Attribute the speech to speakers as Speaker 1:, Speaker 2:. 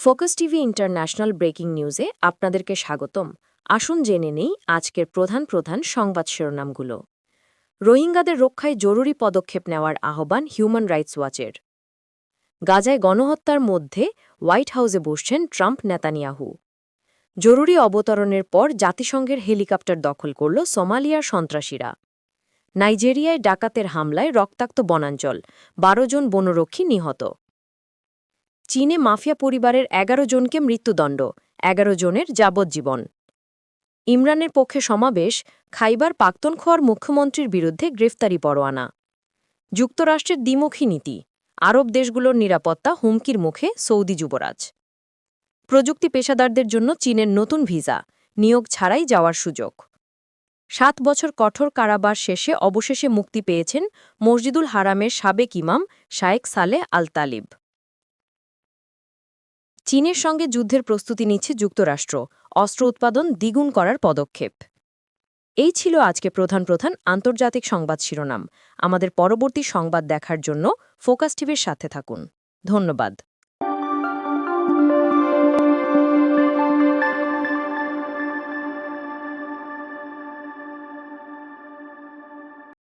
Speaker 1: Focus TV international breaking নিউজে আপনাদেরকে স্বাগতম। আসুন জেনে নেই আজকের প্রধান প্রধান সংবাদ শিরোনামগুলো। রোহিঙ্গাদের রক্ষায় জরুরি পদক্ষেপ নেওয়ার আহ্বান হিউম্যান রাইটস ওয়াচের। গাজায় গণহত্যার মধ্যে হোয়াইট হাউসে বসছেন ট্রাম্প নেতানিয়াহু। জরুরি অবতরণের পর জাতিসংঘের হেলিকপ্টার দখল করল সোমালিয়ার সন্ত্রাসীরা। নাইজেরিয়ায় ডাকাতের হামলায় রক্তাক্ত বনাঞ্চল, ১২ জন বনরক্ষী নিহত। চীনে মাফিয়া পরিবারের ১১ জনকে মৃত্যুদণ্ড, ১১ জনের যাবজ্জীবন। ইমরানের পক্ষে সমাবেশ, খাইবার পাখতুনখোয়ার মুখ্যমন্ত্রীর বিরুদ্ধে গ্রেফতারি পরোয়ানা। যুক্তরাষ্ট্রের দ্বিমুখী নীতি, আরব দেশগুলোর নিরাপত্তা হুমকির মুখে সৌদি যুবরাজ। প্রযুক্তি পেশাদারদের জন্য চীনের নতুন ভিসা, নিয়োগ ছাড়াই যাওয়ার সুযোগ। ৭ বছর কঠোর কারাবাস শেষে অবশেষে মুক্তি পেয়েছেন মসজিদুল হারামের সাবেক ইমাম শায়েখ সালেহ আল তালিব। চীনের সঙ্গে যুদ্ধের প্রস্তুতি নিচ্ছে যুক্তরাষ্ট্র, অস্ত্র উৎপাদন দ্বিগুণ করার পদক্ষেপ। এই ছিল আজকে প্রধান প্রধান আন্তর্জাতিক সংবাদ শিরোনাম। আমাদের পরবর্তী সংবাদ দেখার জন্য ফোকাস টিভির সাথে থাকুন। ধন্যবাদ।